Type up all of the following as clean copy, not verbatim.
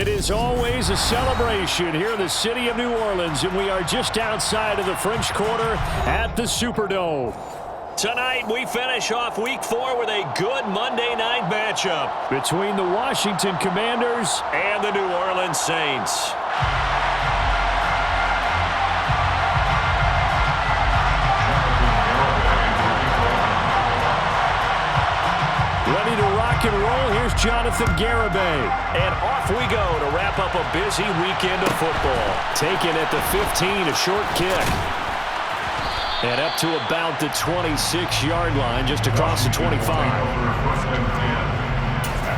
It is always a celebration here in the city of New Orleans, and we are just outside of the French Quarter at the Superdome. Tonight, we finish off Week 4 with a good Monday night matchup between the Washington Commanders and the New Orleans Saints. Ready to rock and roll, here's Jonathan Garibay. And off we go to wrap up a busy weekend of football. Taken at the 15, a short kick. And up to about the 26-yard line, just across the 25. At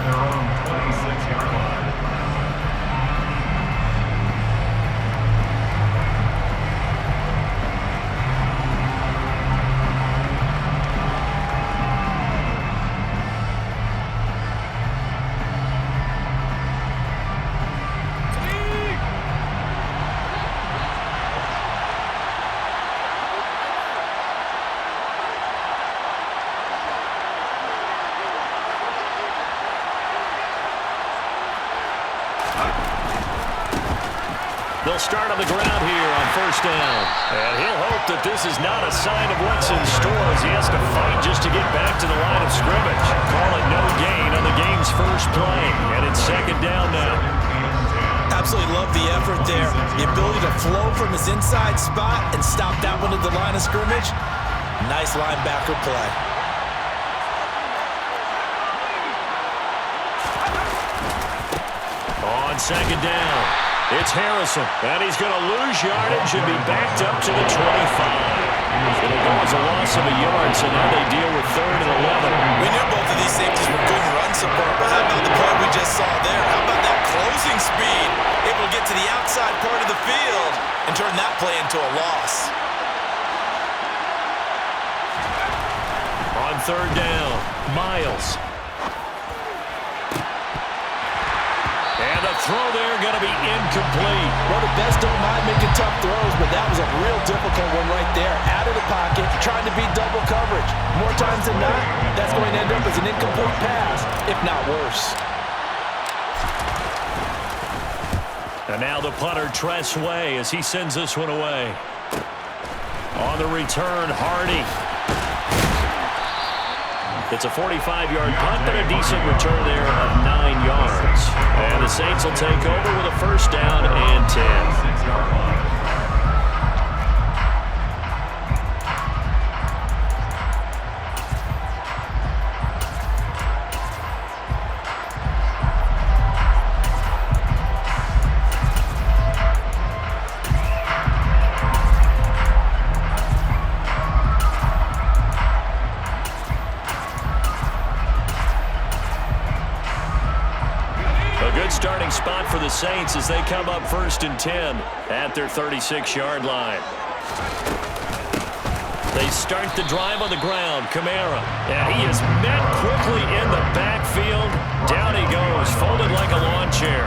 their own 26-yard line. They'll start on the ground here on first down. And he'll hope that this is not a sign of what's in store as he has to fight just to get back to the line of scrimmage. Call it no gain on the game's first play. And it's second down now. Absolutely love the effort there. The ability to flow from his inside spot and stop that one at the line of scrimmage. Nice linebacker play. On second down. It's Harrison, and he's going to lose yardage and be backed up to the 25. It'll go as a loss of a yard, so now they deal with 3rd and 11. We knew both of these safeties were good in run support, but how about the play we just saw there? How about that closing speed? Able to get to the outside part of the field and turn that play into a loss. On third down, Miles. And the throw there going to be incomplete. Well, the best don't mind making tough throws, but that was a real difficult one right there. Out of the pocket, trying to beat double coverage. More times than not, that's going to end up as an incomplete pass, if not worse. And now the punter, Tress Way, as he sends this one away. On the return, Hardy. It's a 45-yard punt, but a decent return there of 9 yards. And the Saints will take over with a first down and 10. Starting spot for the Saints as they come up 1st and 10 at their 36-yard line. They start the drive on the ground. Kamara. And he is met quickly in the backfield. Down he goes, folded like a lawn chair.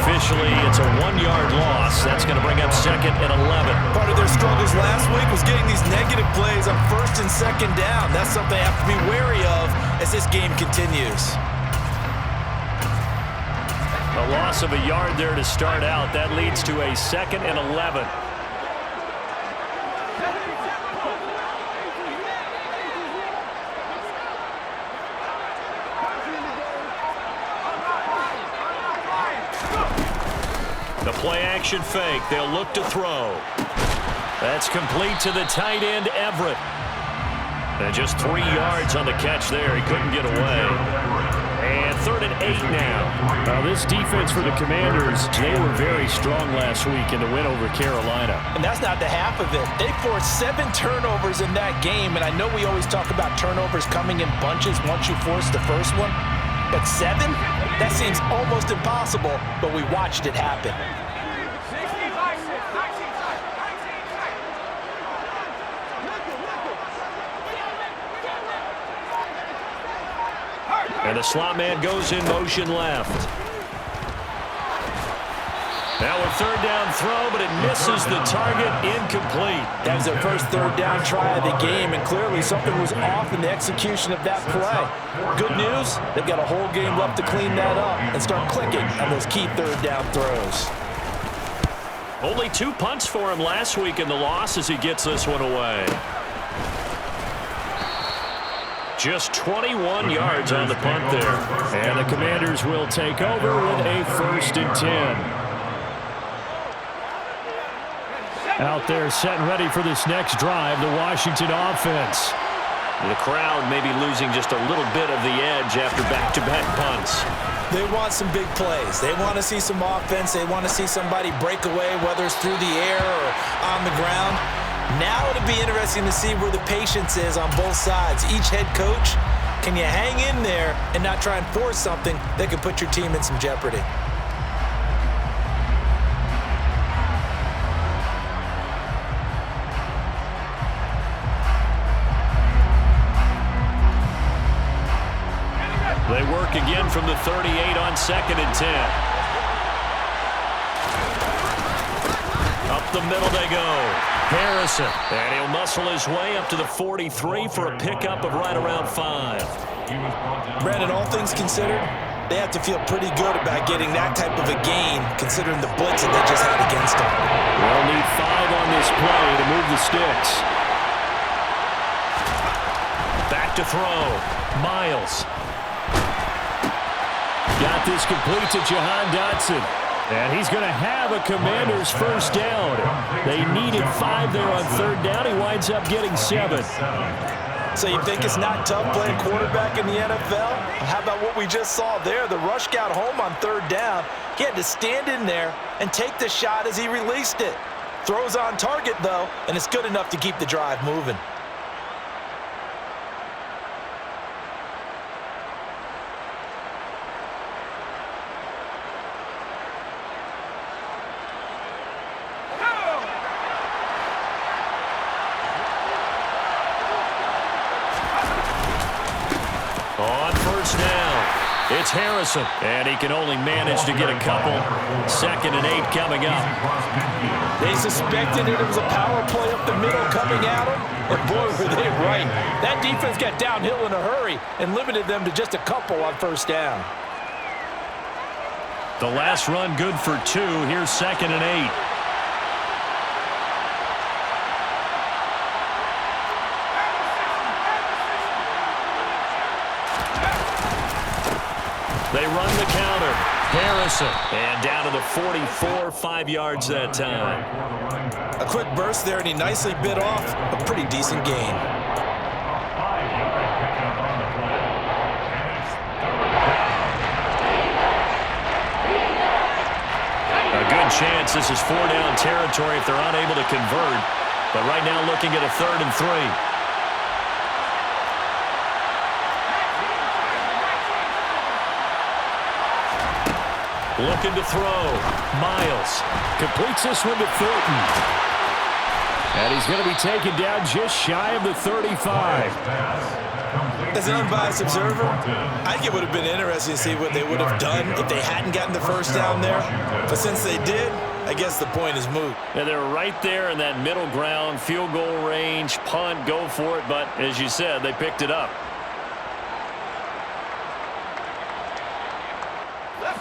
Officially, it's a 1-yard loss. That's going to bring up 2nd and 11. Part of their struggles last week was getting these negative plays on 1st and 2nd down. That's something they have to be wary of as this game continues. A loss of a yard there to start out. That leads to a 2nd and 11. The play action fake. They'll look to throw. That's complete to the tight end, Everett. And just 3 yards on the catch there. He couldn't get away. And 3rd and 8 now. Now this defense for the Commanders, they were very strong last week in the win over Carolina. And that's not the half of it. They forced 7 turnovers in that game, and I know we always talk about turnovers coming in bunches once you force the first one, but 7? That seems almost impossible, but we watched it happen. And the slot man goes in motion left. Now a third down throw, but it misses the target, incomplete. That was their first third down try of the game, and clearly something was off in the execution of that play. Good news, they've got a whole game left to clean that up and start clicking on those key third down throws. Only 2 punts for him last week in the loss as he gets this one away. Just 21 yards on the punt there. And the Commanders will take over with a 1st and 10. Out there set and ready for this next drive, the Washington offense. The crowd may be losing just a little bit of the edge after back-to-back punts. They want some big plays. They want to see some offense. They want to see somebody break away, whether it's through the air or on the ground. Now it'll be interesting to see where the patience is on both sides. Each head coach, can you hang in there and not try and force something that could put your team in some jeopardy? They work again from the 38 on 2nd and 10. Up the middle they go. Harrison. And he'll muscle his way up to the 43 for a pickup of right around 5. Brandon, all things considered, they have to feel pretty good about getting that type of a gain, considering the blitz that they just had against them. They'll need 5 on this play to move the sticks. Back to throw. Miles. Got this complete to Jahan Dotson. And he's going to have a Commanders 1st down. They needed 5 there on 3rd down. He winds up getting 7. So you think it's not tough playing quarterback in the NFL? How about what we just saw there? The rush got home on 3rd down. He had to stand in there and take the shot as he released it. Throws on target, though, and it's good enough to keep the drive moving. On 1st down, it's Harrison, and he can only manage to get a couple. 2nd and 8 coming up. They suspected it was a power play up the middle coming at them, and boy, were they right. That defense got downhill in a hurry and limited them to just a couple on 1st down. The last run good for 2. Here's 2nd and 8. They run the counter. Harrison. And down to the 44, 5 yards that time. A quick burst there, and he nicely bit off a pretty decent gain. A good chance this is 4-down territory if they're unable to convert. But right now looking at a 3rd and 3. Looking to throw. Miles. Completes this one to Thornton. And he's going to be taken down just shy of the 35. As an unbiased observer, I think it would have been interesting to see what they would have done if they hadn't gotten the 1st down there. But since they did, I guess the point is moot. And they're right there in that middle ground, field goal range, punt, go for it. But as you said, they picked it up.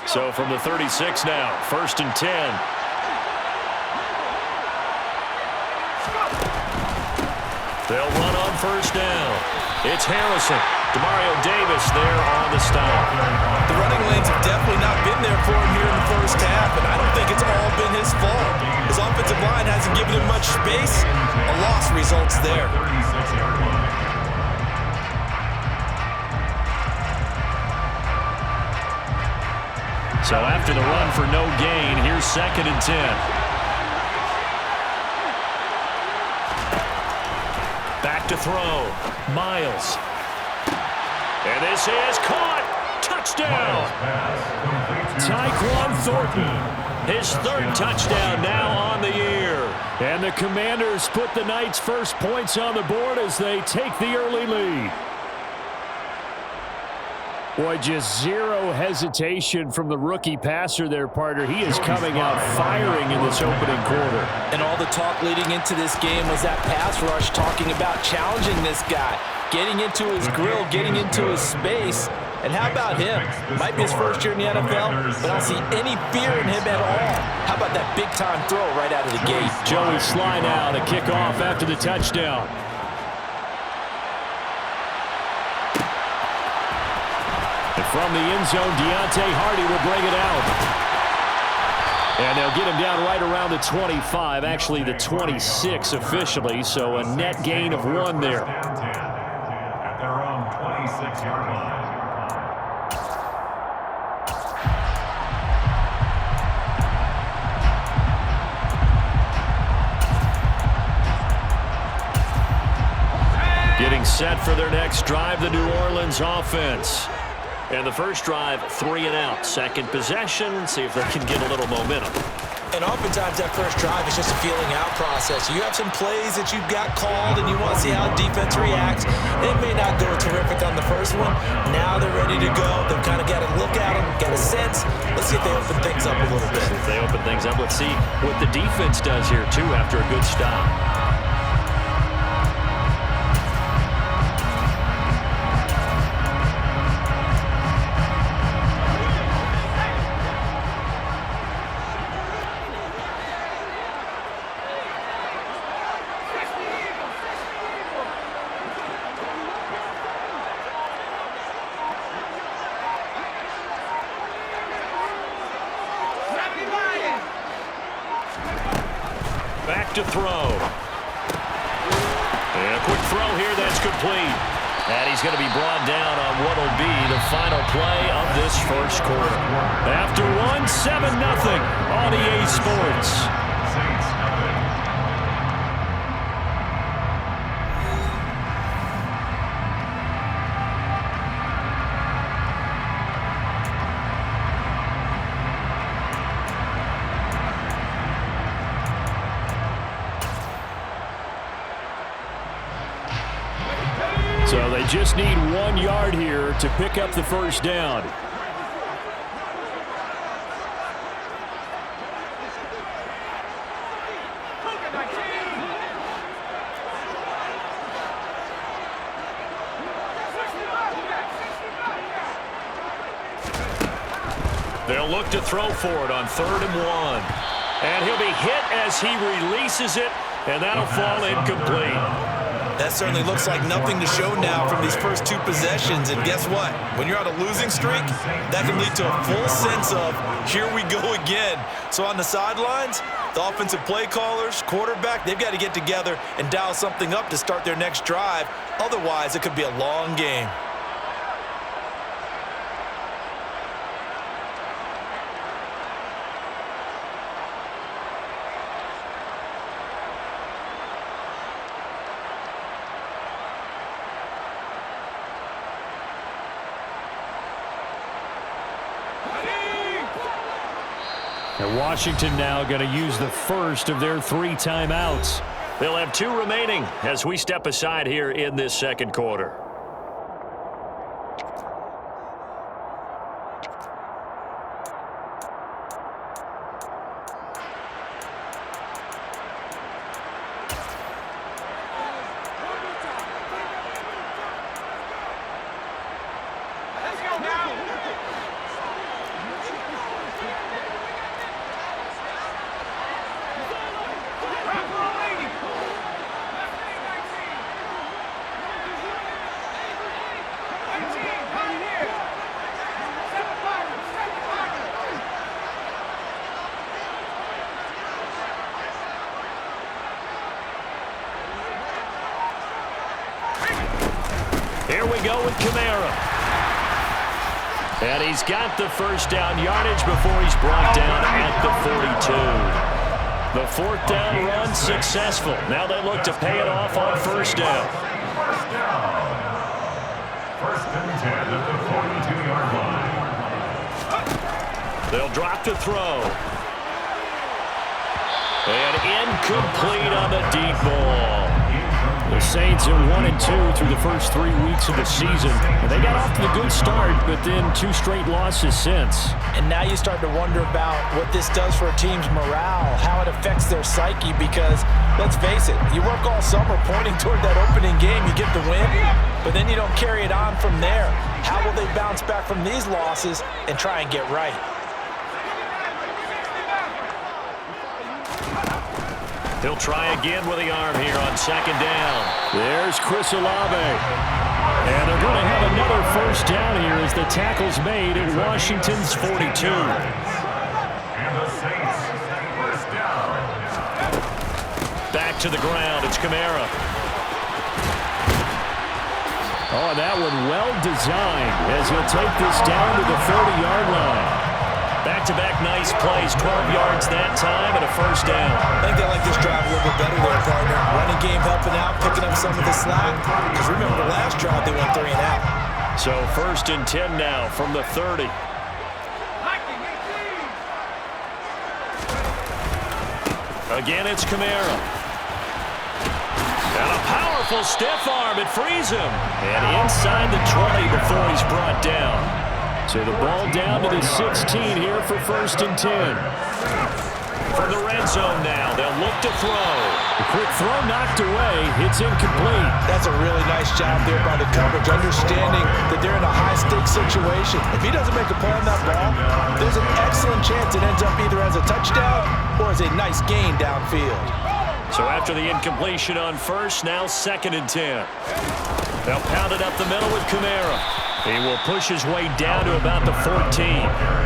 So from the 36 now, 1st and 10. They'll run on 1st down. It's Harrison. Demario Davis there on the stop. The running lanes have definitely not been there for him here in the 1st half, and I don't think it's all been his fault. His offensive line hasn't given him much space. A loss results there. So after the run for no gain, here's 2nd and 10. Back to throw. Miles. And this is caught. Touchdown. Tyquan Thornton. His 3rd touchdown now on the year. And the Commanders put the Knights' first points on the board as they take the early lead. Boy, just zero hesitation from the rookie passer there, partner. He is coming out firing in this opening quarter. And all the talk leading into this game was that pass rush talking about challenging this guy, getting into his grill, getting into his space. And how about him? Might be his first year in the NFL, but I don't see any fear in him at all. How about that big-time throw right out of the gate? Joey Sly now to kick off after the touchdown. And from the end zone, Deontay Hardy will bring it out. And they'll get him down right around the 25, actually the 26 officially, so a net gain of 1 there. At their own 26-yard line. Getting set for their next drive, the New Orleans offense. And the first drive, 3 and out. Second possession, see if they can get a little momentum. And oftentimes that first drive is just a feeling out process. You have some plays that you've got called and you want to see how defense reacts. It may not go terrific on the first one. Now they're ready to go. They've kind of got to look at them, got a sense. Let's see if they open things up a little bit. If they open things up, let's see what the defense does here, too, after a good stop. Back to throw. And a quick throw here, that's complete. And he's going to be brought down on what will be the final play of this first quarter. After 1, 7-0 on EA Sports. So they just need 1 yard here to pick up the first down. They'll look to throw for it on 3rd and 1. And he'll be hit as he releases it, and that'll fall incomplete. That certainly looks like nothing to show now from these first 2 possessions. And guess what? When you're on a losing streak, that can lead to a full sense of, here we go again. So on the sidelines, the offensive play callers, quarterback, they've got to get together and dial something up to start their next drive. Otherwise, it could be a long game. And Washington now going to use the first of their 3 timeouts. They'll have 2 remaining as we step aside here in this second quarter. Here we go with Kamara. And he's got the first down yardage before he's brought down at the 42. The 4th down run successful. Now they look to pay it off on first down. First and 10 at the 42-yard line. They'll drop to throw. And incomplete on the deep ball. The Saints at 1-2 through the first 3 weeks of the season. And they got off to a good start, but then 2 straight losses since. And now you start to wonder about what this does for a team's morale, how it affects their psyche, because let's face it, you work all summer pointing toward that opening game, you get the win, but then you don't carry it on from there. How will they bounce back from these losses and try and get right? He'll try again with the arm here on second down. There's Chris Olave. And they're going to have another first down here as the tackle's made at Washington's 42. And the Saints, first down. Back to the ground. It's Kamara. Oh, that one well designed as he'll take this down to the 40-yard line. Back-to-back nice plays, 12 yards that time and a first down. I think they like this drive a little bit better there, partner. Running game helping out, picking up some of the slack. Because remember the last drive, they went 3 and out. So first and 10 now from the 30. Again, it's Kamara. And a powerful stiff arm. It frees him. And inside the 20 before he's brought down. So the ball down to the 16 here for first and 10. From the red zone now, they'll look to throw. The quick throw knocked away. It's incomplete. That's a really nice job there by the coverage, understanding that they're in a high-stakes situation. If he doesn't make a play on that ball, there's an excellent chance it ends up either as a touchdown or as a nice gain downfield. So after the incompletion on first, now second and 10. They'll pound it up the middle with Kamara. He will push his way down to about the 14.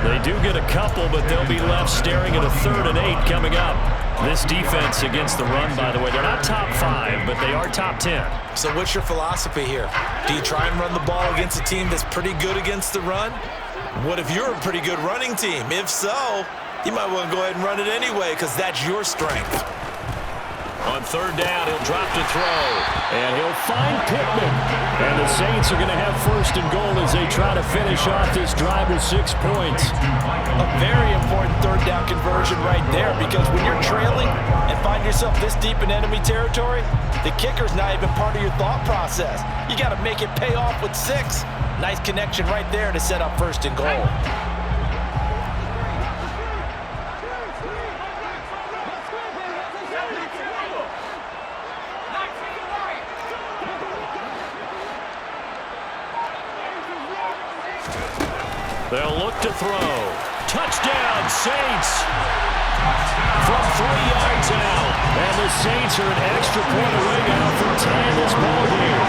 They do get a couple, but they'll be left staring at a 3rd and 8 coming up. This defense against the run, by the way, they're not top 5, but they are top 10. So what's your philosophy here? Do you try and run the ball against a team that's pretty good against the run? What if you're a pretty good running team? If so, you might want to go ahead and run it anyway because that's your strength. On third down, he'll drop to throw. And he'll find Pittman. And the Saints are going to have first and goal as they try to finish off this drive with 6 points. A very important third down conversion right there, because when you're trailing and find yourself this deep in enemy territory, the kicker's not even part of your thought process. You got to make it pay off with 6. Nice connection right there to set up first and goal. They'll look to throw. Touchdown, Saints! From 3 yards out. And the Saints are an extra point away now from tying this ball game.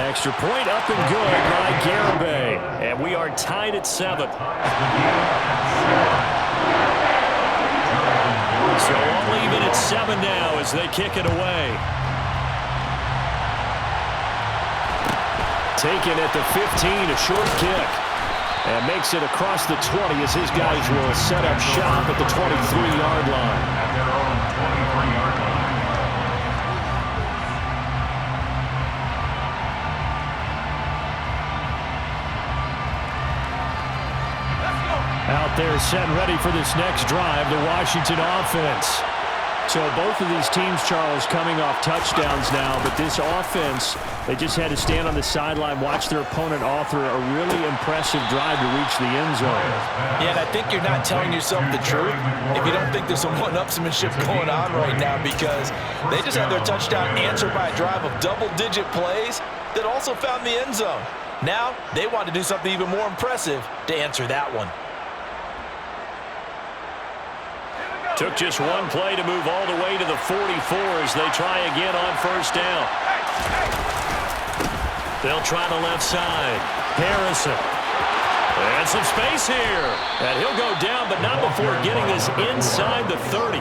Extra point up and good by Garibay. And we are tied at 7. So all even at 7 now as they kick it away. Taken at the 15, a short kick. And makes it across the 20 as his guys will set up shop at the 23-yard line. At their own 23-yard line. Out there set and ready for this next drive, the Washington offense. So both of these teams, Charles, coming off touchdowns now, but this offense, they just had to stand on the sideline, watch their opponent author a really impressive drive to reach the end zone. Yeah, and I think you're not telling yourself the truth if you don't think there's some one-upsmanship going on right now, because they just had their touchdown answered by a drive of double-digit plays that also found the end zone. Now, they want to do something even more impressive to answer that one. Took just one play to move all the way to the 44 as they try again on first down. They'll try the left side. Harrison. And some space here. And he'll go down, but not before getting us inside the 30.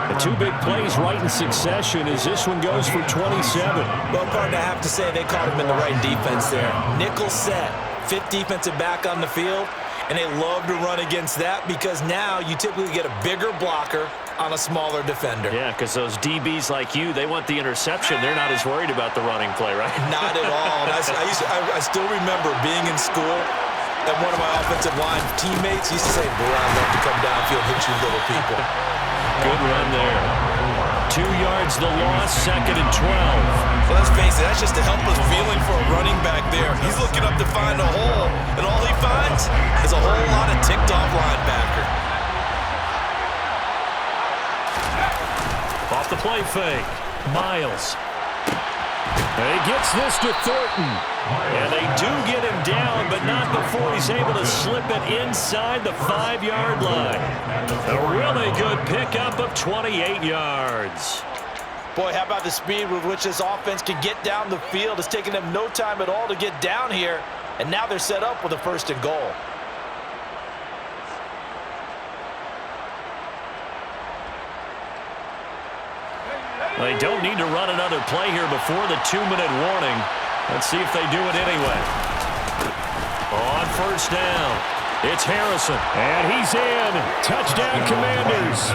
The 2 big plays right in succession as this one goes for 27. Well, partner, I have to say they caught him in the right defense there. Nickel set, 5th defensive back on the field. And they love to run against that because now you typically get a bigger blocker on a smaller defender. Yeah, because those DBs like you, they want the interception. They're not as worried about the running play, right? Not at all. And I still remember being in school, and one of my offensive line teammates used to say, boy, I'd love to come downfield and hit you little people. Good run there. 2 yards the loss, 2nd and 12. Well, let's face it, that's just a helpless feeling for a running back there. He's looking up to find a hole, and all he finds is a whole lot of ticked-off linebacker. Off the play fake, Miles. He gets this to Thornton. And they do get him down, but not before he's able to slip it inside the 5-yard line. A really good pickup of 28 yards. Boy, how about the speed with which this offense can get down the field? It's taking them no time at all to get down here, and now they're set up with a 1st and goal. They don't need to run another play here before the 2-minute warning. Let's see if they do it anyway. On 1st down, it's Harrison. And he's in. Touchdown, Commanders.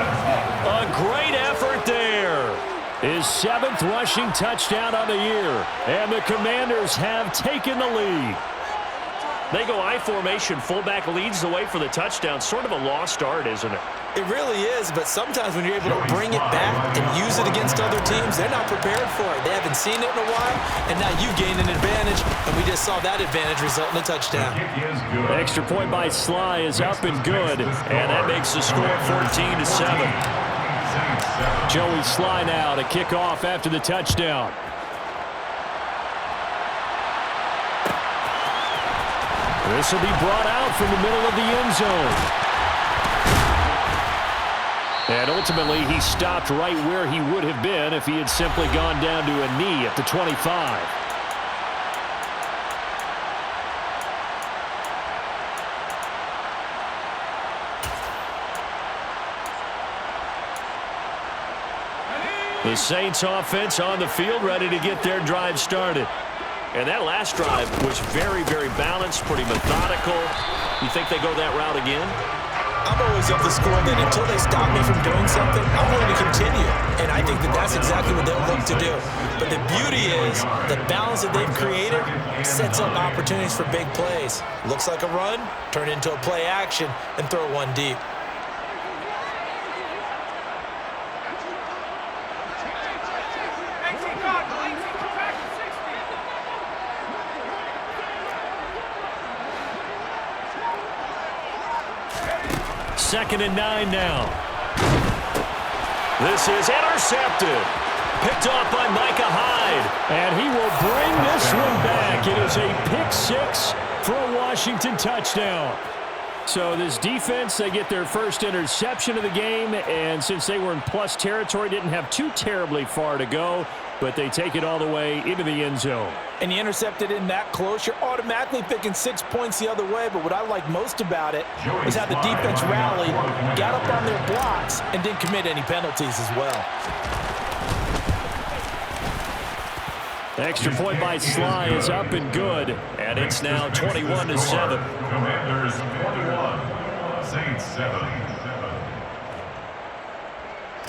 A great effort there. His 7th rushing touchdown on the year. And the Commanders have taken the lead. They go I formation. Fullback leads the way for the touchdown. Sort of a lost art, isn't it? It really is, but sometimes when you're able to bring it back and use it against other teams, they're not prepared for it. They haven't seen it in a while, and now you gain an advantage, and we just saw that advantage result in a touchdown. Extra point by Sly is up and good, and that makes the score 14-7. Joey Sly now to kick off after the touchdown. This will be brought out from the middle of the end zone. And ultimately, he stopped right where he would have been if he had simply gone down to a knee at the 25. The Saints offense on the field, ready to get their drive started. And that last drive was very, very balanced, pretty methodical. You think they go that route again? I'm always of the school that until they stop me from doing something, I'm going to continue. And I think that that's exactly what they'll look to do. But the beauty is the balance that they've created sets up opportunities for big plays. Looks like a run, turn into a play action, and throw one deep. Second and 9 now. This is intercepted. Picked off by Micah Hyde. And he will bring this one back. It is a pick-6 for a Washington touchdown. So this defense, they get their first interception of the game, and since they were in plus territory, didn't have too terribly far to go, but they take it all the way into the end zone. And you intercepted in that close, you're automatically thinking 6 points the other way, but what I like most about it is how the defense rallied, got up on their blocks, and didn't commit any penalties as well. Extra point by Sly is up and good. And it's now 21-7. Commanders 21, Saints 7.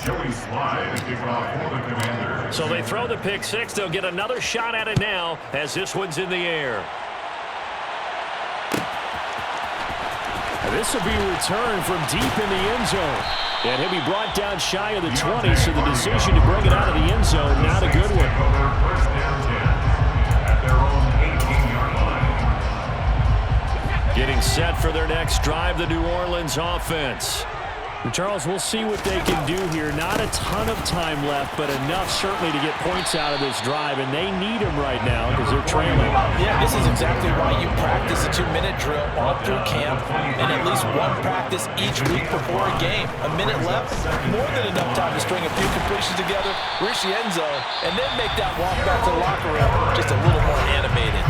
Joey Sly to kick off for the Commanders. So they throw the pick 6. They'll get another shot at it now as this one's in the air. This will be returned from deep in the end zone. And he'll be brought down shy of the 20, so the decision to bring it out of the end zone, not a good one. First down 10 at their own 18-yard line. Getting set for their next drive, the New Orleans offense. Charles, we'll see what they can do here. Not a ton of time left, but enough certainly to get points out of this drive, and they need them right now because they're trailing. Yeah, this is exactly why you practice a 2-minute drill all through camp and at least one practice each week before a game. A minute left, more than enough time to string a few completions together, reach the end zone, and then make that walk back to the locker room just a little more animated.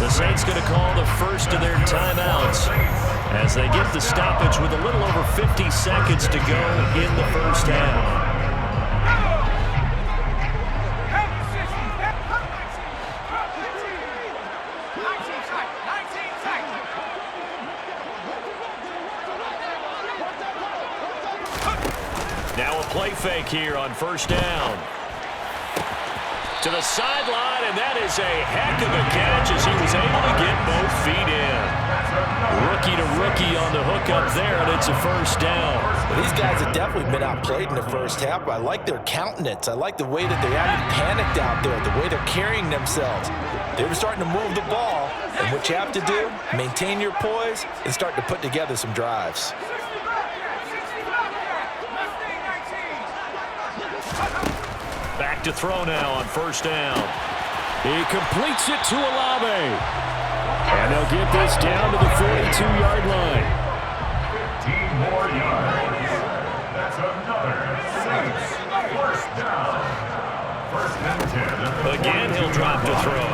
The Saints going to call the first of their timeouts as they get the stoppage with a little over 50 seconds to go in the first half. Now a play fake here on first down. To the sideline, and that is a heck of a catch as he was able to get both feet in. Rookie to rookie on the hook up there, and it's a first down. Well, these guys have definitely been outplayed in the first half, but I like their countenance. I like the way that they haven't panicked out there, the way they're carrying themselves. They were starting to move the ball, and what you have to do, maintain your poise and start to put together some drives. Back to throw now on first down. He completes it to Olave. And they'll get this down to the 42-yard line. 15 more yards. That's another Saints first down. First and 10. Again, he'll drop to throw.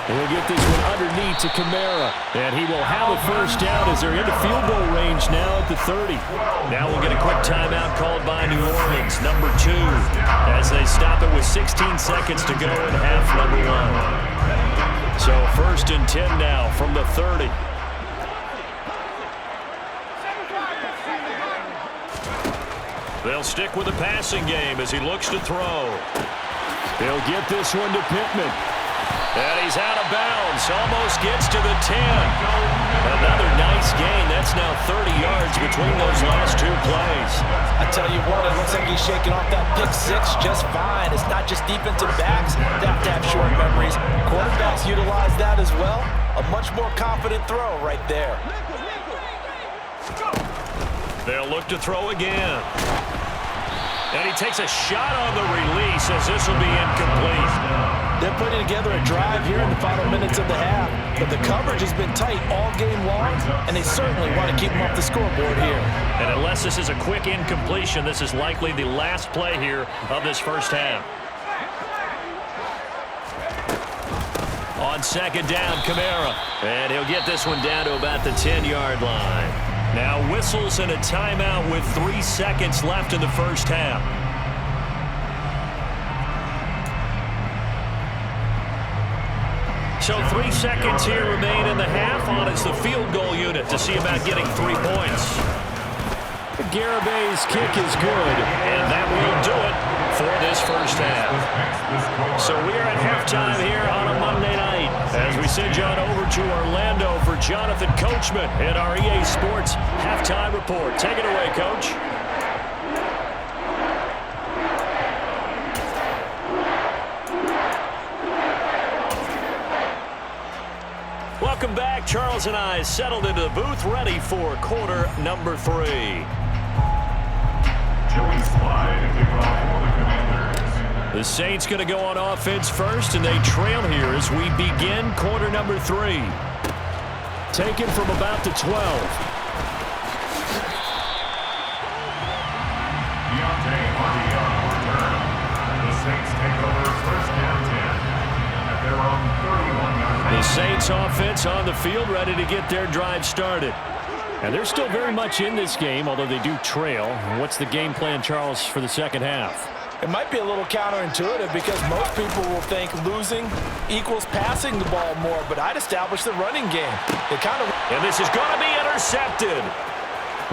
He'll get this one underneath to Kamara. And he will have a first down as they're into field goal range now at the 30. Now we'll get a quick timeout called by New Orleans, number 2, as they stop it with 16 seconds to go in half number 1. So first and 10 now from the 30. They'll stick with the passing game as he looks to throw. He'll get this one to Pittman. And he's out of bounds, almost gets to the 10. Another nice gain. That's now 30 yards between those last 2 plays. I tell you what, it looks like he's shaking off that pick six just fine. It's not just defensive backs that have to have short memories. Quarterbacks utilize that as well. A much more confident throw right there. They'll look to throw again. And he takes a shot on the release as this will be incomplete. They're putting together a drive here in the final minutes of the half, but the coverage has been tight all game long, and they certainly want to keep them off the scoreboard here. And unless this is a quick incompletion, this is likely the last play here of this first half. On second down, Kamara. And he'll get this one down to about the 10-yard line. Now whistles and a timeout with 3 seconds left in the first half. So 3 seconds here remain in the half. On is the field goal unit to see about getting 3 points. Garabay's kick is good. And that will do it for this first half. So we are at halftime here on a Monday night as we send you on over to Orlando for Jonathan Coachman in our EA Sports Halftime Report. Take it away, Coach. Welcome back. Charles and I settled into the booth, ready for quarter number 3. Joey Slye to kick off for the Commanders. The Saints going to go on offense first, and they trail here as we begin quarter number 3. Taken from about the 12. Deontay Hardy on return. The Saints take over first and 10 at their own 31-yard line. The Saints offense on the field, ready to get their drive started. And they're still very much in this game, although they do trail. What's the game plan, Charles, for the second half? It might be a little counterintuitive because most people will think losing equals passing the ball more, but I'd establish the running game. And this is going to be intercepted.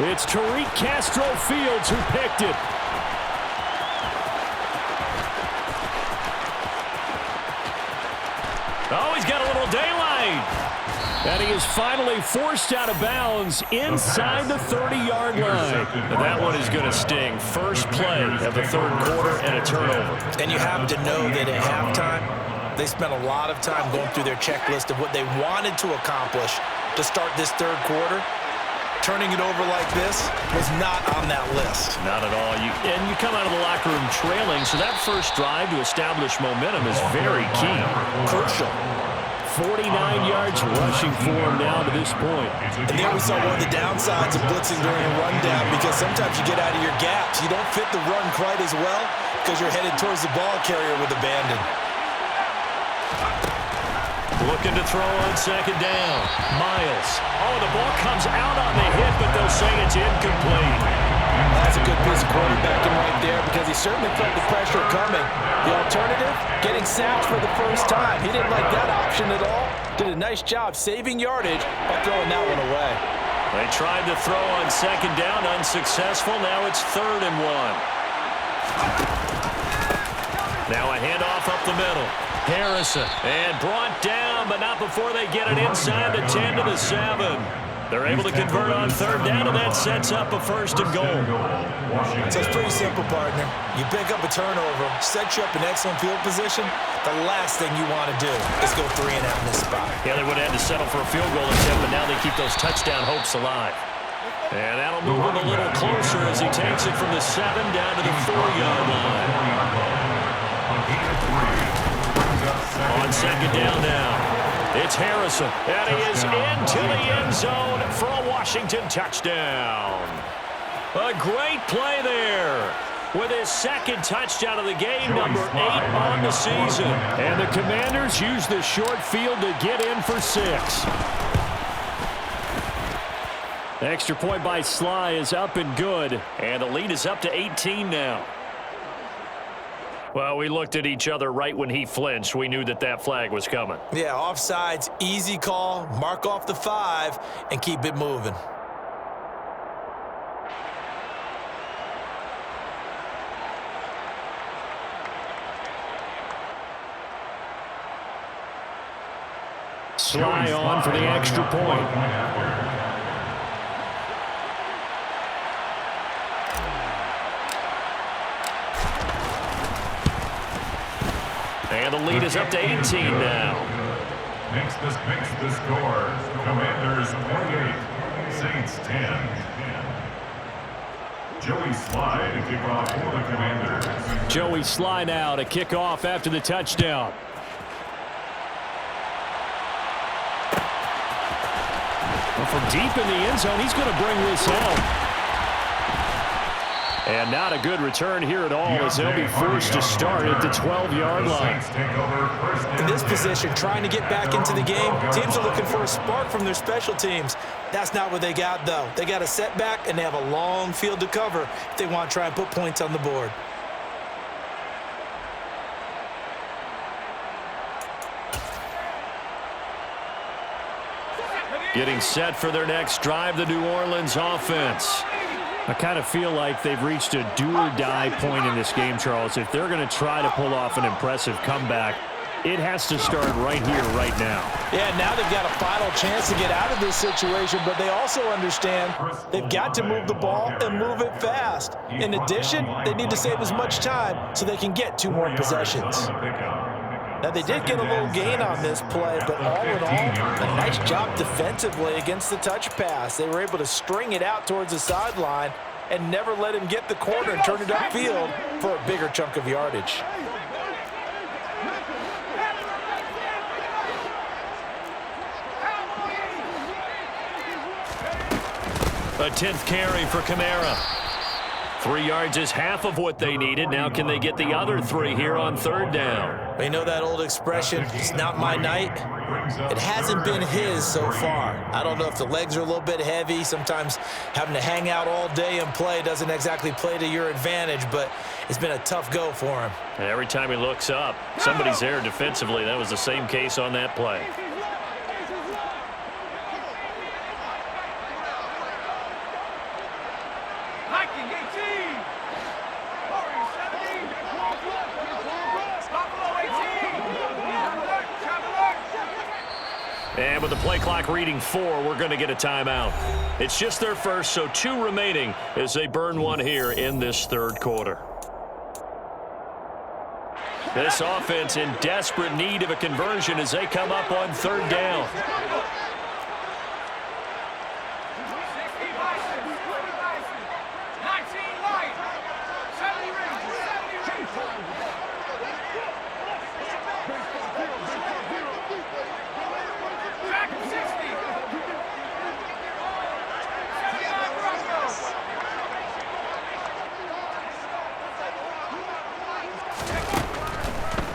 It's Tariq Castro Fields who picked it. Oh, he's got a little daylight. And he is finally forced out of bounds inside the 30-yard line. And that one is going to sting. First play of the third quarter and a turnover. And you have to know that at halftime, they spent a lot of time going through their checklist of what they wanted to accomplish to start this third quarter. Turning it over like this was not on that list. Not at all. And you come out of the locker room trailing, so that first drive to establish momentum is very key. Crucial. 49 yards rushing for him now to this point. And there we saw one of the downsides of blitzing during a rundown, because sometimes you get out of your gaps. You don't fit the run quite as well because you're headed towards the ball carrier with abandon. Looking to throw on second down. Miles. Oh, the ball comes out on the hit, but they'll say it's incomplete. That's a good piece of quarterbacking right there, because he certainly felt the pressure coming. The alternative, getting sacked for the first time. He didn't like that option at all. Did a nice job saving yardage by throwing that one away. They tried to throw on second down, unsuccessful. Now it's 3rd and 1. Now a handoff up the middle. Harrison. And brought down, but not before they get it inside the 10 to the 7. They're able to convert on third down, and that sets up a 1st and goal. So it's pretty simple, partner. You pick up a turnover, set you up in excellent field position. The last thing you want to do is go 3 and out in this spot. Yeah, they would have had to settle for a field goal attempt, but now they keep those touchdown hopes alive. And that'll move him a little closer as he takes it from the 7 down to the 4-yard line. On 2nd down now. It's Harrison, and he is into the end zone for a Washington touchdown. A great play there with his 2nd touchdown of the game, number 8 on the season. And the Commanders use the short field to get in for 6. Extra point by Sly is up and good. And the lead is up to 18 now. Well, we looked at each other right when he flinched. We knew that that flag was coming. Yeah, offsides, easy call. Mark off the 5 and keep it moving. Sly on for the extra point. And the lead is up to 18 now. Makes the score. Commanders 28, Saints 10. Joey Sly to kick off for the Commanders. Joey Sly now to kick off after the touchdown. Well, from deep in the end zone, he's going to bring this home. And not a good return here at all as they'll be forced to start at the 12-yard line. In this position, trying to get back into the game, teams are looking for a spark from their special teams. That's not what they got, though. They got a setback, and they have a long field to cover if they want to try and put points on the board. Getting set for their next drive, the New Orleans offense. I kind of feel like they've reached a do-or-die point in this game, Charles. If they're going to try to pull off an impressive comeback, it has to start right here, right now. Yeah, now they've got a final chance to get out of this situation, but they also understand they've got to move the ball and move it fast. In addition, they need to save as much time so they can get 2 more possessions. Now, they did get a little gain on this play, but all in all, a nice job defensively against the touch pass. They were able to string it out towards the sideline and never let him get the corner and turn it upfield for a bigger chunk of yardage. A 10th carry for Kamara. 3 yards is half of what they needed. Now can they get the other 3 here on 3rd down? You know that old expression, it's not my night? It hasn't been his so far. I don't know if the legs are a little bit heavy. Sometimes having to hang out all day and play doesn't exactly play to your advantage, but it's been a tough go for him. And every time he looks up, somebody's there defensively. That was the same case on that play. And with the play clock reading 4, we're going to get a timeout. It's just their first, so 2 remaining as they burn 1 here in this 3rd quarter. This offense in desperate need of a conversion as they come up on 3rd down.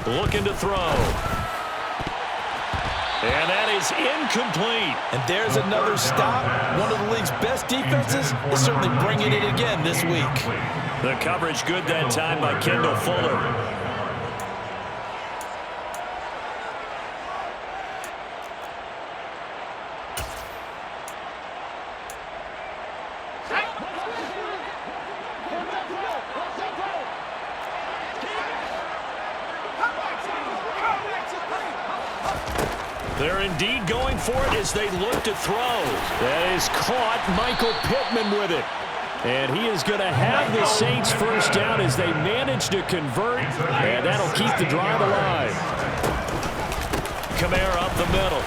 Looking to throw. And that is incomplete. And there's another stop. One of the league's best defenses is certainly bringing it again this week. The coverage good that time by Kendall Fuller. They're indeed going for it as they look to throw. That is caught. Michael Pittman with it. And he is going to have the Saints first down as they manage to convert, and that'll keep the drive alive. Kamara up the middle.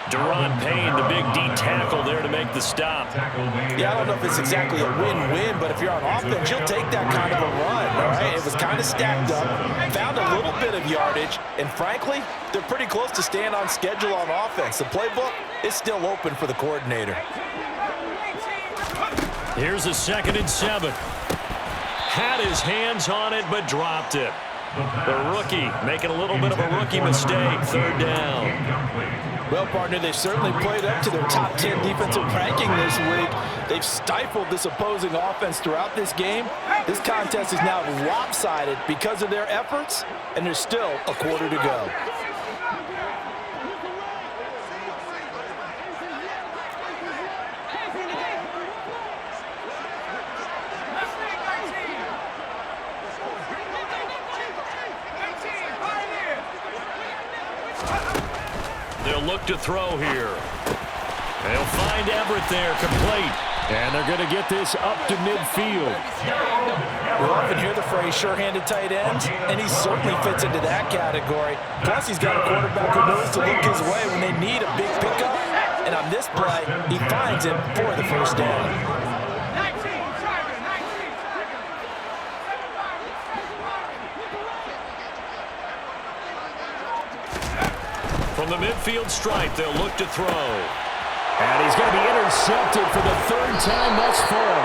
Deron Payne, the big D tackle there to make the stop. Yeah, I don't know if it's exactly a win-win, but if you're on offense, you'll take that kind of a run, all right? It was kind of stacked up, found a little bit of yardage, and frankly, they're pretty close to staying on schedule on offense. The playbook is still open for the coordinator. Here's a 2nd and 7. Had his hands on it, but dropped it. The rookie making a little bit of a rookie mistake. 3rd down. Well, partner, they've certainly played up to their top 10 defensive ranking this week. They've stifled this opposing offense throughout this game. This contest is now lopsided because of their efforts, and there's still a quarter to go. They'll look to throw here. They'll find Everett there, complete. And they're going to get this up to midfield. We often hear the phrase sure-handed tight ends, and he certainly fits into that category. Plus, he's got a quarterback who knows to look his way when they need a big pickup. And on this play, he finds him for the first down. From the midfield stripe, they'll look to throw. And he's going to be intercepted for the 3rd time thus far.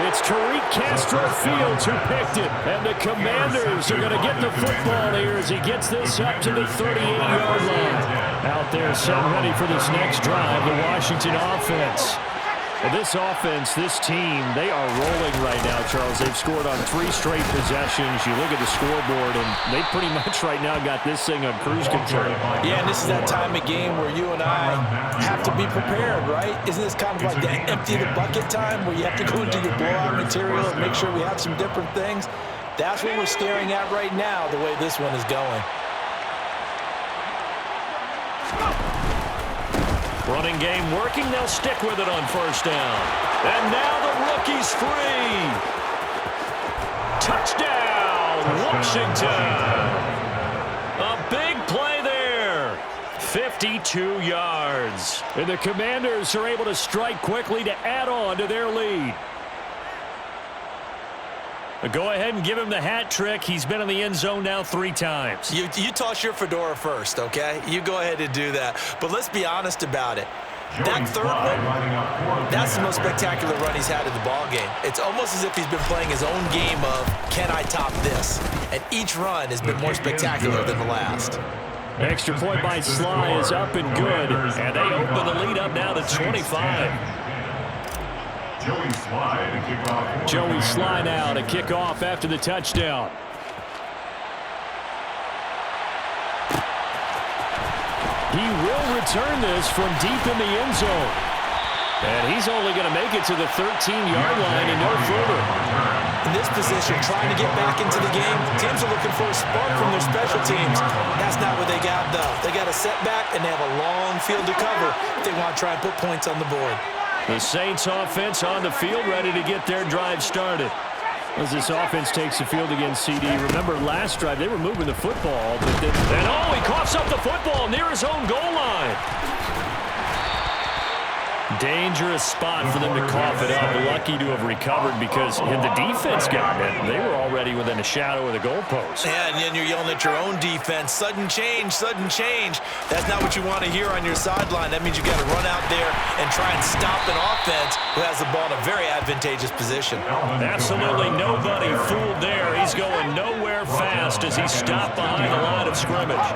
It's Tariq Castro-Fields who picked it. And the Commanders are going to get the football here as he gets this up to the 38-yard line. Out there set ready for this next drive, the Washington offense. Well, this offense, this team, they are rolling right now, Charles. They've scored on 3 straight possessions. You look at the scoreboard, and they pretty much right now got this thing on cruise control. Yeah, and this is that time of game where you and I have to be prepared, right? Isn't this kind of like the empty the bucket time where you have to go into your blowout material and make sure we have some different things? That's what we're staring at right now, the way this one is going. Running game working. They'll stick with it on 1st down. And now the rookie's free. Touchdown, Washington. A big play there. 52 yards. And the Commanders are able to strike quickly to add on to their lead. Go ahead and give him the hat trick. He's been in the end zone now 3 times. You toss your fedora first, okay? You go ahead and do that. But let's be honest about it. That 3rd one, that's the most spectacular run he's had in the ballgame. It's almost as if he's been playing his own game of, can I top this? And each run has been more spectacular than the last. Extra point by Sly is up and good. And they open the lead up now to 25. Joey Sly now to kick off after the touchdown. He will return this from deep in the end zone. And he's only going to make it to the 13-yard line and no further. In this position, trying to get back into the game, teams are looking for a spark from their special teams. That's not what they got, though. They got a setback, and they have a long field to cover if they want to try and put points on the board. The Saints offense on the field ready to get their drive started. As this offense takes the field against CD. Remember last drive, they were moving the football. But then, he coughs up the football near his own goal line. Dangerous spot for them to cough it up. Lucky to have recovered because had the defense gotten it, they were already within a shadow of the goalpost. Yeah, and then you're yelling at your own defense. Sudden change, sudden change. That's not what you want to hear on your sideline. That means you've got to run out there and try and stop an offense who has the ball in a very advantageous position. Absolutely nobody fooled there. He's going nowhere fast as he stopped behind the line of scrimmage.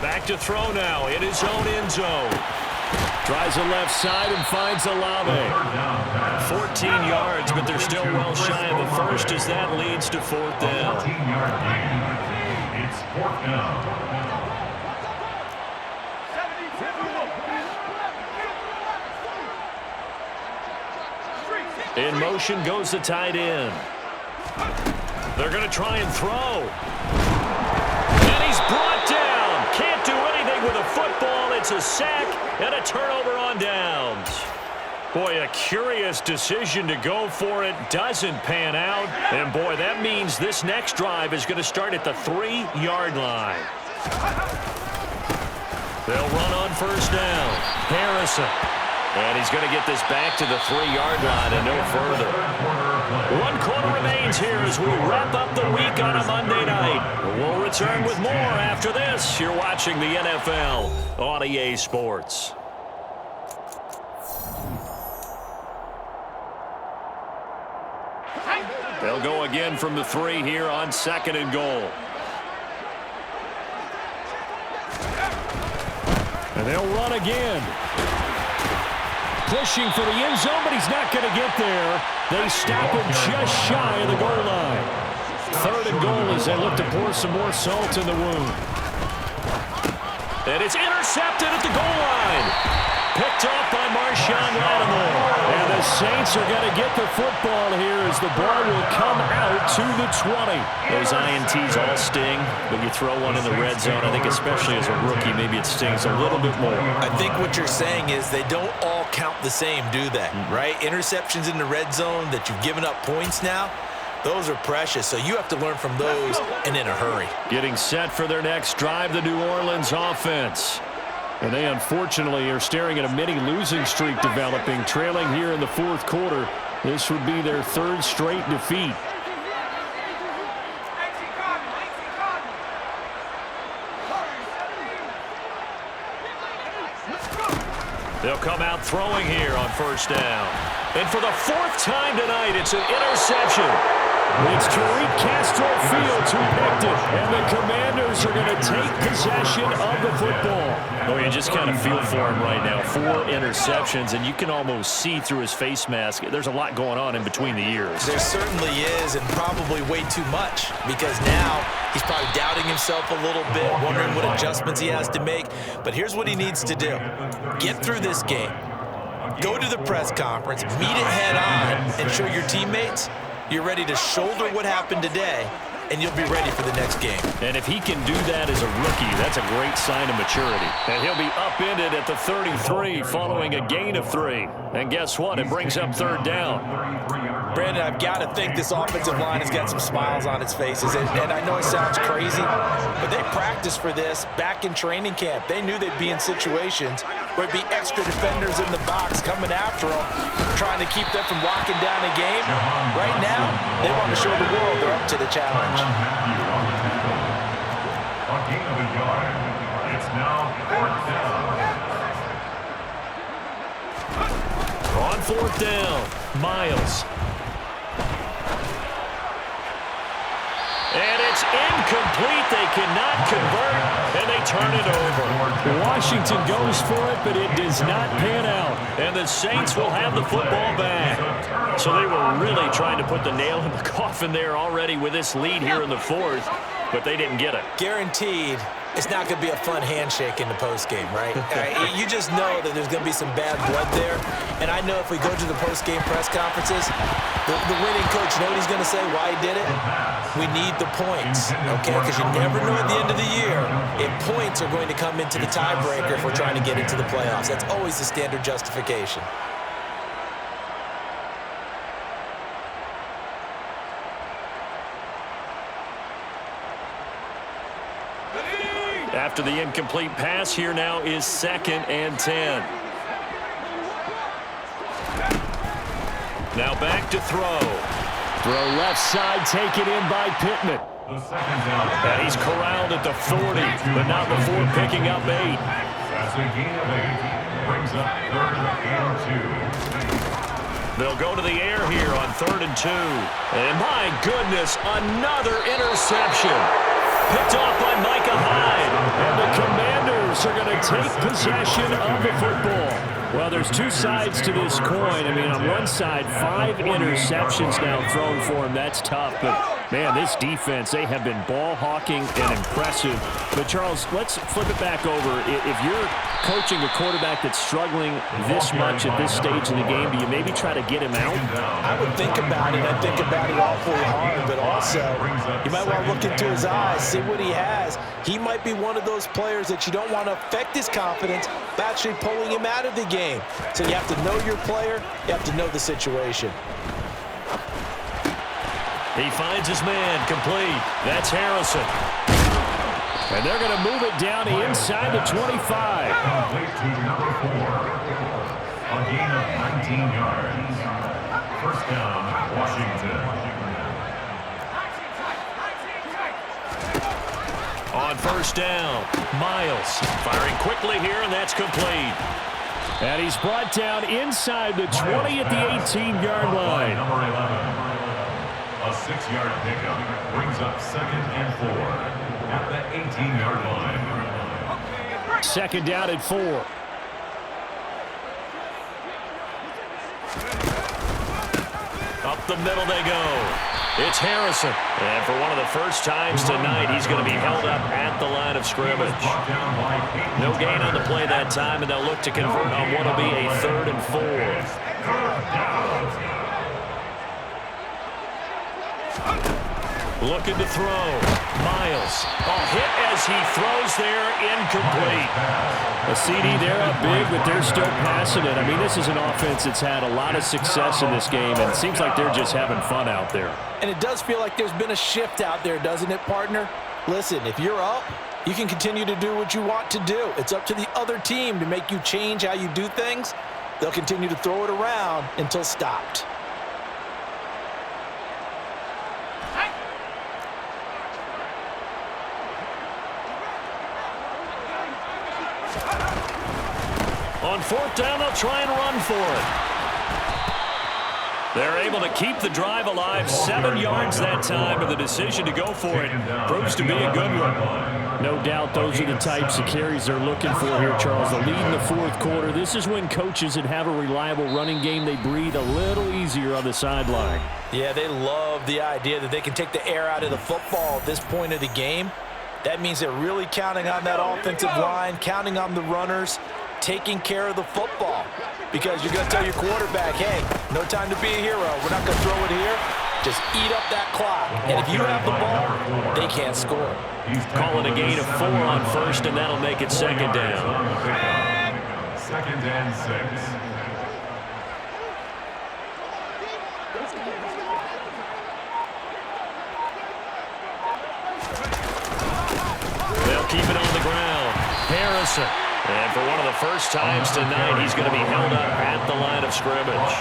Back to throw now in his own end zone. Tries the left side and finds Olave. 14 yards, but they're still well shy of the first as that leads to 4th down. 14-yard gain. It's 4th down. In motion goes the tight end. They're going to try and throw. And he's brought down. Can't do anything with a football. It's a sack and a turnover on downs. Boy, a curious decision to go for it. Doesn't pan out. And, boy, that means this next drive is going to start at the 3-yard line. They'll run on first down. Harrison. And he's going to get this back to the 3-yard line and no further. 1 quarter remains here as we wrap up the week on a Monday night. We'll return with more after this. You're watching the NFL on EA Sports. They'll go again from the 3 here on 2nd and goal. And they'll run again. Pushing for the end zone, but he's not going to get there. They stop him just shy of the goal line. 3rd and goal as they look to pour some more salt in the wound. And it's intercepted at the goal line. Picked off by Marshawn Lattimore. And the Saints are going to get the football here as the ball will come out to the 20. Those INTs all sting, but you throw one in the red zone, I think especially as a rookie, maybe it stings a little bit more. I think what you're saying is they don't all count the same, do they? Right? Interceptions in the red zone that you've given up points now, those are precious. So you have to learn from those and in a hurry. Getting set for their next drive, the New Orleans offense. And they unfortunately are staring at a mini losing streak developing, trailing here in the 4th quarter. This would be their 3rd straight defeat. They'll come out throwing here on first down. And for the 4th time tonight, it's an interception. It's Tariq Castro Fields who picked it, and the Commanders are going to take possession of the football. Oh, you just kind of feel for him right now. 4 interceptions, and you can almost see through his face mask. There's a lot going on in between the ears. There certainly is, and probably way too much, because now he's probably doubting himself a little bit, wondering what adjustments he has to make. But here's what he needs to do. Get through this game. Go to the press conference, meet it head on, and show your teammates you're ready to shoulder what happened today, and you'll be ready for the next game. And if he can do that as a rookie, that's a great sign of maturity. And he'll be upended at the 33 following a gain of 3. And guess what? It brings up 3rd down. Brandon, I've got to think this offensive line has got some smiles on its faces. And I know it sounds crazy, but they practiced for this back in training camp. They knew they'd be in situations where it'd be extra defenders in the box coming after them, trying to keep them from locking down a game. Right now, they want to show the world they're up to the challenge. A gain of a yard. It's now 4th down. On 4th down, Miles. And it's incomplete. They cannot convert, and they turn it over. Washington goes for it, but it does not pan out. And the Saints will have the football back. So they were really trying to put the nail in the coffin there already with this lead here in the 4th, but they didn't get it. Guaranteed, it's not going to be a fun handshake in the postgame, right? You just know that there's going to be some bad blood there. And I know if we go to the postgame press conferences, the winning coach, you know what he's going to say, why he did it? We need the points, okay? Because you never know at the end of the year if points are going to come into the tiebreaker if we're trying to get into the playoffs. That's always the standard justification. After the incomplete pass, here now is 2nd and 10. Now back to throw. Throw left side, taken in by Pittman. The 2nd down. And he's corralled at the 40, but not before picking up 8. That's a gain of 8. Brings up 3rd and 2. They'll go to the air here on 3rd and 2. And my goodness, another interception. Picked off by Micah Hyde. And the Commanders are going to take possession of the football. Well, there's two sides to this coin. I mean, on one side, 5 interceptions now thrown for him. That's tough. But, man, this defense, they have been ball hawking and impressive. But, Charles, let's flip it back over. If you're coaching a quarterback that's struggling this much at this stage in the game, do you maybe try to get him out? I would think about it. I think about it awfully hard. But also, you might want to look into his eyes, see what he has. He might be one of those players that you don't want to affect his confidence by actually pulling him out of the game. So you have to know your player. You have to know the situation. He finds his man complete. That's Harrison. And they're going to move it down to inside the 25. Complete to number 4. A gain of 19 yards. First down, Washington. On first down, Miles firing quickly here, and that's complete. And he's brought down inside the 20 at the 18-yard line. Number 11. A 6-yard pickup brings up 2nd and 4 at the 18-yard line. Second down at 4. Up the middle they go. It's Harrison. And for one of the first times tonight, he's going to be held up at the line of scrimmage. No gain on the play that time, and they'll look to convert on what will be a 3rd and 4. Looking to throw. Miles. A hit as he throws there, incomplete. A CD, they're up big, but they're still passing it. I mean, this is an offense that's had a lot of success in this game, and it seems like they're just having fun out there. And it does feel like there's been a shift out there, doesn't it, partner? Listen, if you're up, you can continue to do what you want to do. It's up to the other team to make you change how you do things. They'll continue to throw it around until stopped. On 4th down, they'll try and run for it. They're able to keep the drive alive. 7 yards that time, but the decision to go for it proves to be a good one. No doubt those are the types of carries they're looking for here, Charles. The lead in the 4th quarter. This is when coaches that have a reliable running game, they breathe a little easier on the sideline. Yeah, they love the idea that they can take the air out of the football at this point of the game. That means they're really counting on that offensive line, counting on the runners, taking care of the football. Because you're going to tell your quarterback, hey, no time to be a hero. We're not going to throw it here. Just eat up that clock. And if you have the ball, they can't score. Calling a gain of 4 on 1st, and that'll make it 2nd down. 2nd and 6. They'll keep it on the ground. Harrison. And for one of the first times tonight, he's going to be held up at the line of scrimmage.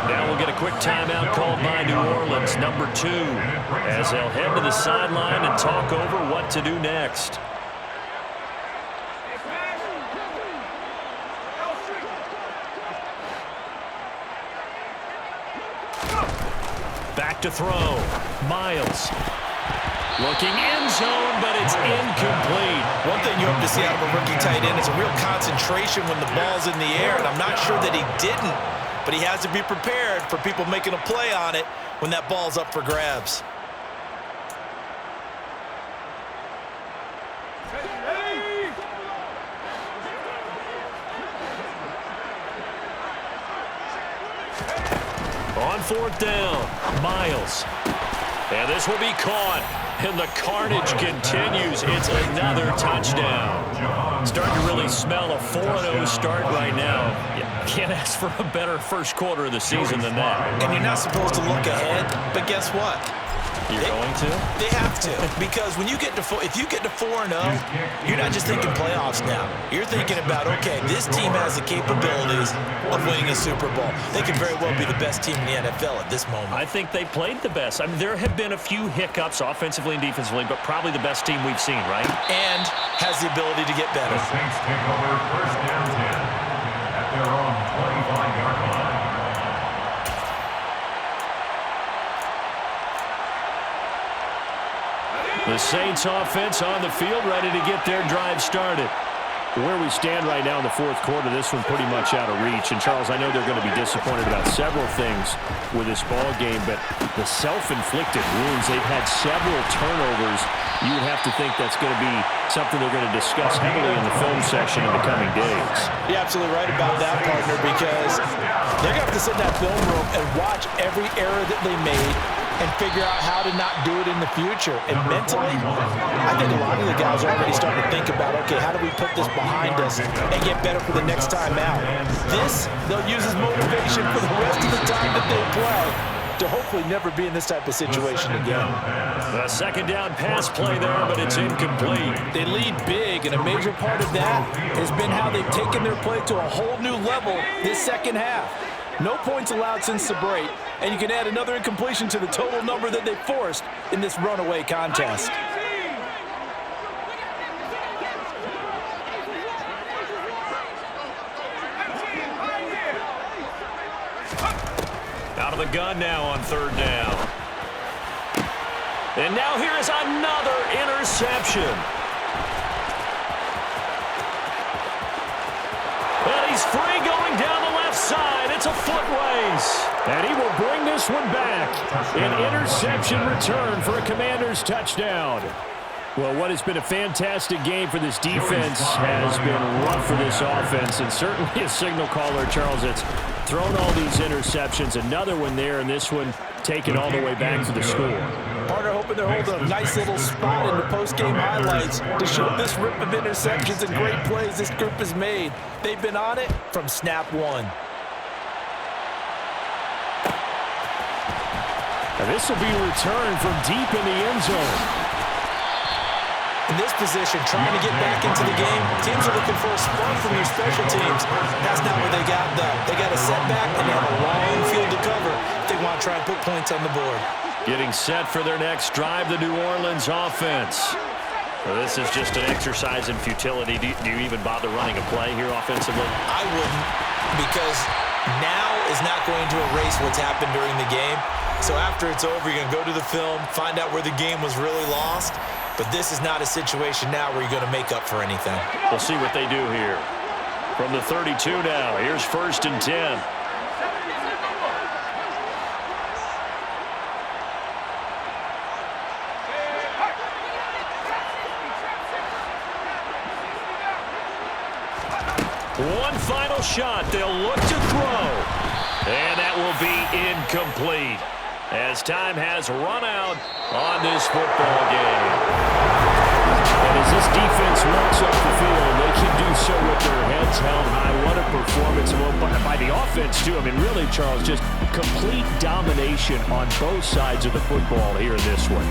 Now we'll get a quick timeout called by New Orleans, number 2, as they'll head to the sideline and talk over what to do next. Back to throw. Miles. Looking end zone, but it's incomplete. One thing you hope to see out of a rookie tight end is a real concentration when the ball's in the air, and I'm not sure that he didn't, but he has to be prepared for people making a play on it when that ball's up for grabs. On 4th down, Miles. And this will be caught. And the carnage continues. It's another touchdown. Starting to really smell a 4-0 start right now. You can't ask for a better first quarter of the season than that. And you're not supposed to look ahead, but guess what? You're going to? They have to, because when you get to if you get to 4-0, you're not just thinking playoffs now. You're thinking about, okay, this team has the capabilities of winning a Super Bowl. They could very well be the best team in the NFL at this moment. I think they played the best. I mean, there have been a few hiccups offensively and defensively, but probably the best team we've seen, right? And has the ability to get better. The Saints take over 1st down 10 at their own 25-yard line. The Saints offense on the field, ready to get their drive started. Where we stand right now in the fourth quarter, this one pretty much out of reach. And, Charles, I know they're going to be disappointed about several things with this ball game, but the self-inflicted wounds, they've had several turnovers. You would have to think that's going to be something they're going to discuss heavily in the film section in the coming days. You're absolutely right about that, partner, because they're going to have to sit in that film room and watch every error that they made and figure out how to not do it in the future. And mentally, I think a lot of the guys are already starting to think about, okay, how do we put this behind us and get better for the next time out? This, they'll use as motivation for the rest of the time that they play to hopefully never be in this type of situation again. A second down pass play there, but it's incomplete. They lead big, and a major part of that has been how they've taken their play to a whole new level this second half. No points allowed since the break, and you can add another incompletion to the total number that they forced in this runaway contest. Out of the gun now on third down. And now here is another interception. And he's free going down the left side. It's a foot race. And he will bring this one back. An interception return for a Commanders touchdown. Well, what has been a fantastic game for this defense has been rough for this offense, and certainly a signal caller, Charles, that's thrown all these interceptions. Another one there, and this one taken all the way back to the score. Partner hoping they're holding a nice little spot in the post-game highlights to show this rip of interceptions and great plays this group has made. They've been on it from snap one. And this will be returned from deep in the end zone. In this position, trying to get back into the game, teams are looking for a spark from their special teams. That's not what they got, though. They got a setback, and they have a long field to cover if they want to try and put points on the board. Getting set for their next drive, the New Orleans offense. Well, this is just an exercise in futility. Do you even bother running a play here offensively? I wouldn't, because now is not going to erase what's happened during the game. So after it's over, you're going to go to the film, find out where the game was really lost. But this is not a situation now where you're going to make up for anything. We'll see what they do here. From the 32 now, here's 1st and 10. One final shot. They'll look to throw. And that will be incomplete, as time has run out on this football game. And as this defense walks up the field, they can do so with their heads held high. What a performance by the offense, too. I mean, really, Charles, just complete domination on both sides of the football here in this one.